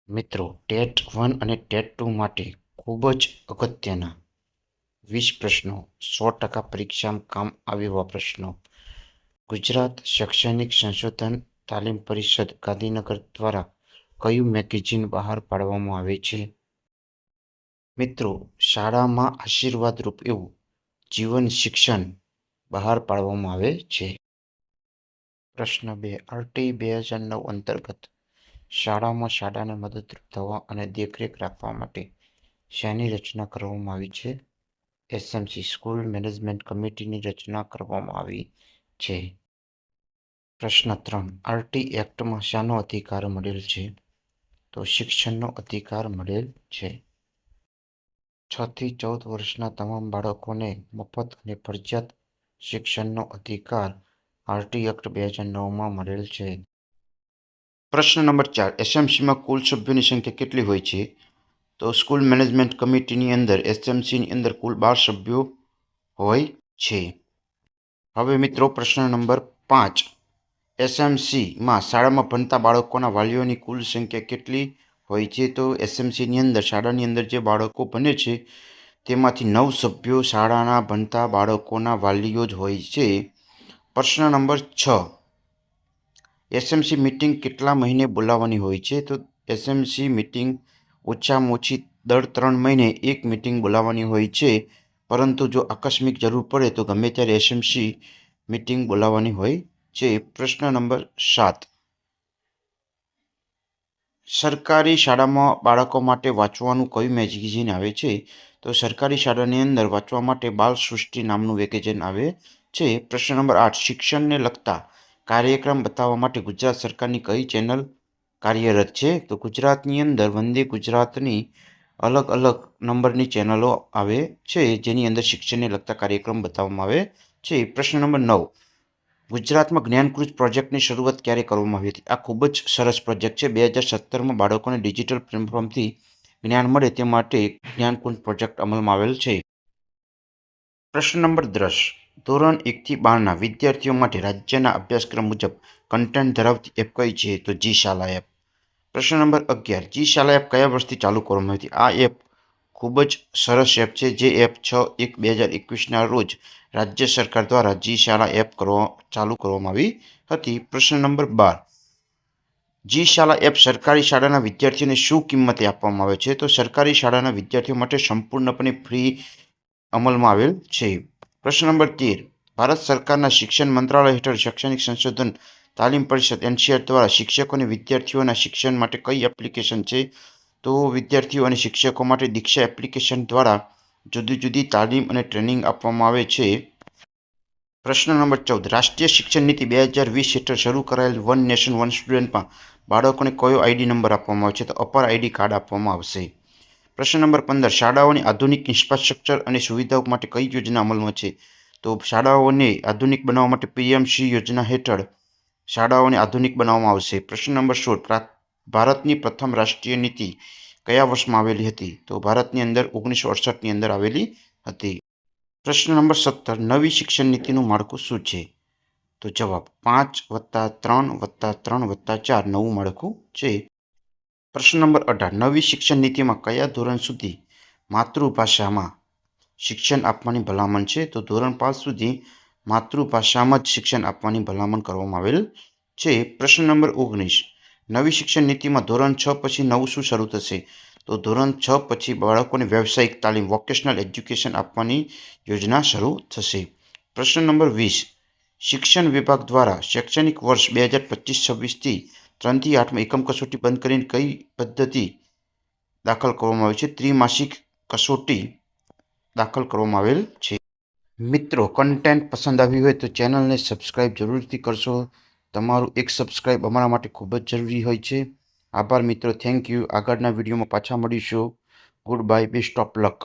મિત્રો, ટેટ 1 અને ટેટ 2 માટે ખૂબ જ અગત્યના 20 પ્રશ્નો 100% પરીક્ષામાં કામ આવે એવા પ્રશ્નો. ગુજરાત શૈક્ષણિક સંશોધન તાલીમ પરિષદ ગાંધીનગર દ્વારા કયું મેગેઝિન બહાર પાડવામાં આવે છે? મિત્રો, શાળામાં આશીર્વાદરૂપ એવું જીવન શિક્ષણ બહાર પાડવામાં આવે છે. પ્રશ્ન 2. આરટી 2009 અંતર્ગત શાળાને મદદરૂપ થવા અને દેખરેખ રાખવા માટે શેની રચના કરવામાં આવી છે? એસએમસી સ્કૂલ મેનેજમેન્ટ કમિટીની રચના કરવામાં આવી છે. પ્રશ્ન 3. આરટી એક્ટમાં શાનો અધિકાર મળેલ છે? તો શિક્ષણનો અધિકાર મળેલ છે. 6 થી 14 વર્ષના તમામ બાળકોને મફત અને ફરજિયાત શિક્ષણનો અધિકાર આરટી એક્ટ 2009માં મળેલ છે. પ્રશ્ન નંબર 4. એસએમસીમાં કુલ સભ્યોની સંખ્યા કેટલી હોય છે? તો સ્કૂલ મેનેજમેન્ટ કમિટીની અંદર એસએમસીની અંદર કુલ 12 સભ્યો હોય છે. હવે મિત્રો, પ્રશ્ન નંબર 5. એસએમસીમાં શાળામાં ભણતા બાળકોના વાલીઓની કુલ સંખ્યા કેટલી હોય છે? તો એસએમસીની અંદર શાળાની અંદર જે બાળકો ભણે છે તેમાંથી 9 સભ્યો શાળાના ભણતા બાળકોના વાલીઓ જ હોય છે. પ્રશ્ન નંબર 6. એસએમસી મિટિંગ કેટલા મહિને બોલાવવાની હોય છે? તો એસએમસી મિટિંગ ઓછામાં ઓછી દર 3 મહિને એક મિટિંગ બોલાવવાની હોય છે, પરંતુ જો આકસ્મિક જરૂર પડે તો ગમે ત્યારે એસએમસી મિટિંગ બોલાવવાની હોય છે. પ્રશ્ન નંબર 7. સરકારી શાળામાં બાળકો માટે વાંચવાનું કયું મેગેઝિન આવે છે? તો સરકારી શાળાની અંદર વાંચવા માટે બાલ સૃષ્ટિ નામનું મેગેઝિન આવે છે. પ્રશ્ન નંબર 8. શિક્ષણને લગતા કાર્યક્રમ બતાવવા માટે ગુજરાત સરકારની કઈ ચેનલ કાર્યરત છે? તો ગુજરાતની અંદર વંદે ગુજરાતની અલગ અલગ નંબરની ચેનલો આવે છે, જેની અંદર શિક્ષણને લગતા કાર્યક્રમ બતાવવામાં આવે છે. પ્રશ્ન નંબર 9. ગુજરાતમાં જ્ઞાનકુંજ પ્રોજેક્ટની શરૂઆત ક્યારે કરવામાં આવી હતી? આ ખૂબ જ સરસ પ્રોજેક્ટ છે. 2017માં બાળકોને ડિજિટલ પ્લેટફોર્મથી જ્ઞાન મળે તે માટે જ્ઞાનકુંજ પ્રોજેક્ટ અમલમાં આવેલ છે. પ્રશ્ન નંબર 10. ધોરણ 1 થી 12ના વિદ્યાર્થીઓ માટે રાજ્યના અભ્યાસક્રમ મુજબ કન્ટેન્ટ ધરાવતી એપ કઈ છે? તો જી શાલા એપ. પ્રશ્ન નંબર 11. જી શાલા એપ કયા વર્ષથી ચાલુ કરવામાં આવી હતી? આ એપ ખૂબ જ સરસ એપ છે, જે એપ 6/1/2021ના રોજ રાજ્ય સરકાર દ્વારા જી શાલા એપ ચાલુ કરવામાં આવી હતી. પ્રશ્ન નંબર 12. જી શાલા એપ સરકારી શાળાના વિદ્યાર્થીઓને શું કિંમતે આપવામાં આવે છે? તો સરકારી શાળાના વિદ્યાર્થીઓ માટે સંપૂર્ણપણે ફ્રી અમલમાં આવેલ છે. પ્રશ્ન નંબર 13. ભારત સરકારના શિક્ષણ મંત્રાલય હેઠળ શૈક્ષણિક સંશોધન તાલીમ પરિષદ એનસીઆર દ્વારા શિક્ષકો અને વિદ્યાર્થીઓના શિક્ષણ માટે કઈ એપ્લિકેશન છે? તો વિદ્યાર્થીઓ અને શિક્ષકો માટે દીક્ષા એપ્લિકેશન દ્વારા જુદી જુદી તાલીમ અને ટ્રેનિંગ આપવામાં આવે છે. પ્રશ્ન નંબર 14. રાષ્ટ્રીય શિક્ષણ નીતિ 2020 હેઠળ શરૂ કરાયેલ વન નેશન વન સ્ટુડન્ટમાં બાળકોને કયો આઈડી નંબર આપવામાં આવે છે? તો અપર આઈડી કાર્ડ આપવામાં આવશે. પ્રશ્ન નંબર 15. શાળાઓની આધુનિક ઇન્ફ્રાસ્ટ્રક્ચર અને સુવિધાઓ માટે કઈ યોજના અમલમાં છે? તો શાળાઓને આધુનિક બનાવવા માટે પીએમસી યોજના હેઠળ શાળાઓને આધુનિક બનાવવામાં આવશે. પ્રશ્ન નંબર 16. ભારતની પ્રથમ રાષ્ટ્રીય નીતિ કયા વર્ષમાં આવેલી હતી? તો ભારતની અંદર 1968ની અંદર આવેલી હતી. પ્રશ્ન નંબર 17. નવી શિક્ષણ નીતિનું માળખું શું છે? તો જવાબ 5+3+3+4 નવું માળખું છે. પ્રશ્ન નંબર 18. નવી શિક્ષણ નીતિમાં કયા ધોરણ સુધી માતૃભાષામાં શિક્ષણ આપવાની ભલામણ છે? તો ધોરણ 5 સુધી માતૃભાષામાં જ શિક્ષણ આપવાની ભલામણ કરવામાં આવેલ છે. પ્રશ્ન નંબર 19. નવી શિક્ષણ નીતિમાં ધોરણ 6 પછી નવું શું શરૂ થશે? તો ધોરણ 6 પછી બાળકોને વ્યવસાયિક તાલીમ વોકેશનલ એજ્યુકેશન આપવાની યોજના શરૂ થશે. પ્રશ્ન નંબર 20. શિક્ષણ વિભાગ દ્વારા શૈક્ષણિક વર્ષ 2025-26થી 3 થી 8માં એકમ કસોટી બંધ કરીને કઈ પદ્ધતિ દાખલ કરવામાં આવી છે? ત્રિમાસિક કસોટી દાખલ કરવામાં આવેલ છે. મિત્રો, કન્ટેન્ટ પસંદ આવ્યું હોય તો ચેનલને સબસ્ક્રાઈબ જરૂરથી કરશો. તમારું એક સબસ્ક્રાઈબ અમારા માટે ખૂબ જ જરૂરી હોય છે. આભાર મિત્રો, થેન્ક યુ. આગળના વિડીયોમાં પાછા મળીશું. Good bye, best of luck.